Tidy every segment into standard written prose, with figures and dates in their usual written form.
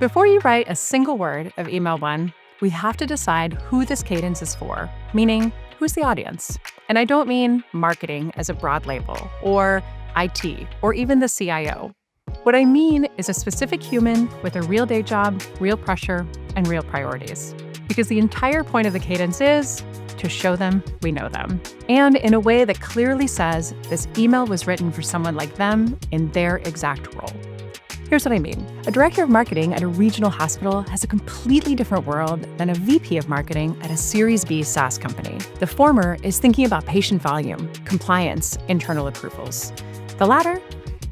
Before you write a single word of email one, we have to decide who this cadence is for, meaning who's the audience. And I don't mean marketing as a broad label, or IT, or even the CIO. What I mean is a specific human with a real day job, real pressure, and real priorities. Because the entire point of the cadence is to show them we know them. And in a way that clearly says this email was written for someone like them in their exact role. Here's what I mean. A director of marketing at a regional hospital has a completely different world than a VP of marketing at a Series B SaaS company. The former is thinking about patient volume, compliance, internal approvals. The latter,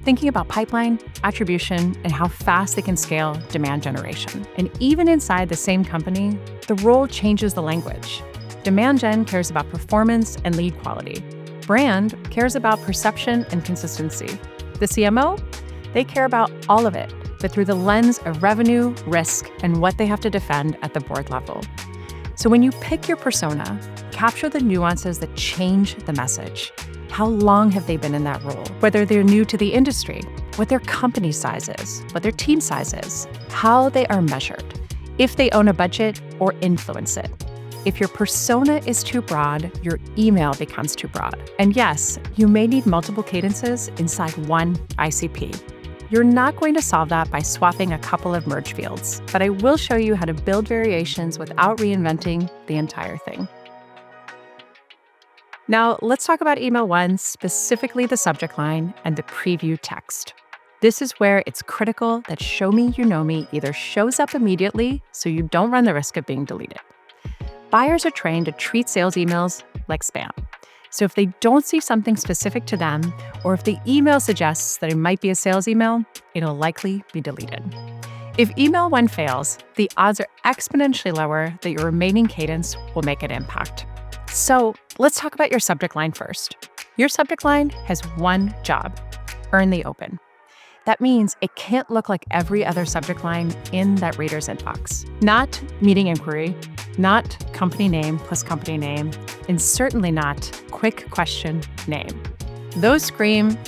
thinking about pipeline, attribution, and how fast they can scale demand generation. And even inside the same company, the role changes the language. Demand gen cares about performance and lead quality. Brand cares about perception and consistency. The CMO, they care about all of it, but through the lens of revenue, risk, and what they have to defend at the board level. So when you pick your persona, capture the nuances that change the message. How long have they been in that role? Whether they're new to the industry, what their company size is, what their team size is, how they are measured, if they own a budget or influence it. If your persona is too broad, your email becomes too broad. And yes, you may need multiple cadences inside one ICP. You're not going to solve that by swapping a couple of merge fields, but I will show you how to build variations without reinventing the entire thing. Now, let's talk about email one, specifically the subject line and the preview text. This is where it's critical that show me you know me either shows up immediately so you don't run the risk of being deleted. Buyers are trained to treat sales emails like spam. So if they don't see something specific to them, or if the email suggests that it might be a sales email, it'll likely be deleted. If email one fails, the odds are exponentially lower that your remaining cadence will make an impact. So let's talk about your subject line first. Your subject line has one job: earn the open. That means it can't look like every other subject line in that reader's inbox. Not meeting inquiry, not company name plus company name, and certainly not quick question name. Those scream,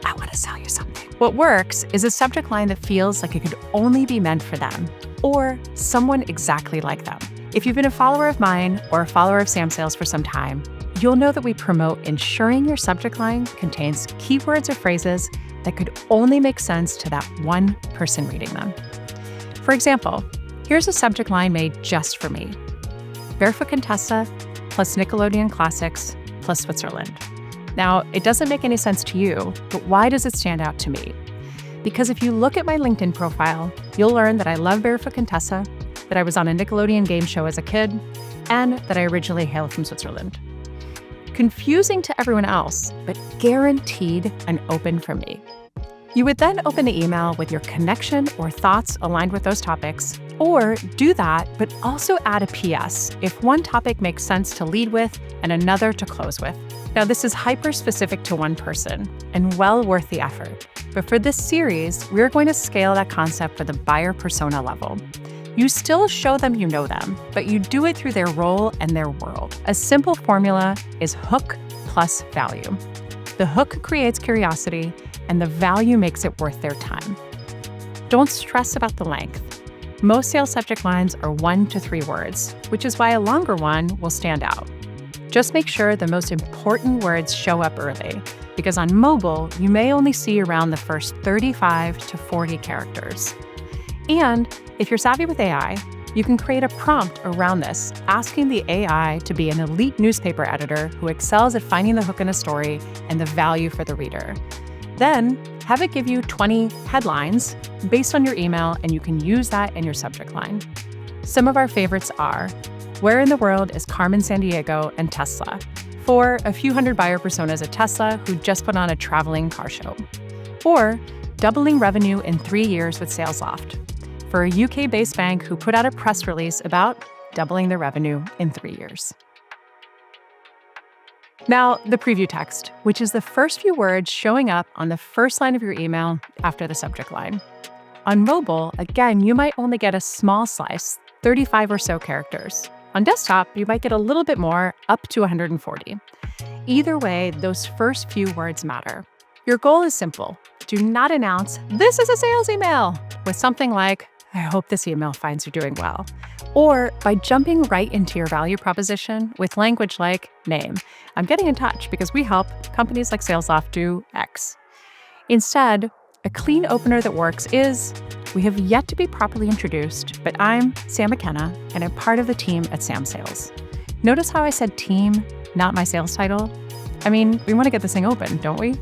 I want to sell you something. What works is a subject line that feels like it could only be meant for them, or someone exactly like them. If you've been a follower of mine or a follower of Samsales for some time, you'll know that we promote ensuring your subject line contains keywords or phrases that could only make sense to that one person reading them. For example, here's a subject line made just for me: Barefoot Contessa plus Nickelodeon Classics plus Switzerland. Now, it doesn't make any sense to you, but why does it stand out to me? Because if you look at my LinkedIn profile, you'll learn that I love Barefoot Contessa, that I was on a Nickelodeon game show as a kid, and that I originally hail from Switzerland. Confusing to everyone else, but guaranteed an open from me. You would then open the email with your connection or thoughts aligned with those topics, or do that, but also add a PS if one topic makes sense to lead with and another to close with. Now, this is hyper-specific to one person and well worth the effort. But for this series, we're going to scale that concept for the buyer persona level. You still show them you know them, but you do it through their role and their world. A simple formula is hook plus value. The hook creates curiosity, and the value makes it worth their time. Don't stress about the length. Most sales subject lines are 1 to 3 words, which is why a longer one will stand out. Just make sure the most important words show up early, because on mobile, you may only see around the first 35 to 40 characters. And if you're savvy with AI, you can create a prompt around this, asking the AI to be an elite newspaper editor who excels at finding the hook in a story and the value for the reader. Then have it give you 20 headlines based on your email, and you can use that in your subject line. Some of our favorites are: where in the world is Carmen Sandiego and Tesla? For a few hundred buyer personas at Tesla who just put on a traveling car show. Or doubling revenue in 3 years with Salesloft, for a UK-based bank who put out a press release about doubling their revenue in 3 years. Now, the preview text, which is the first few words showing up on the first line of your email after the subject line. On mobile, again, you might only get a small slice, 35 or so characters. On desktop, you might get a little bit more, up to 140. Either way, those first few words matter. Your goal is simple. Do not announce, "This is a sales email," with something like, I hope this email finds you doing well. Or by jumping right into your value proposition with language like name. I'm getting in touch because we help companies like Salesloft do X. Instead, a clean opener that works is, we have yet to be properly introduced, but I'm Sam McKenna, and I'm part of the team at Samsales. Notice how I said team, not my sales title? I mean, we want to get this thing open, don't we?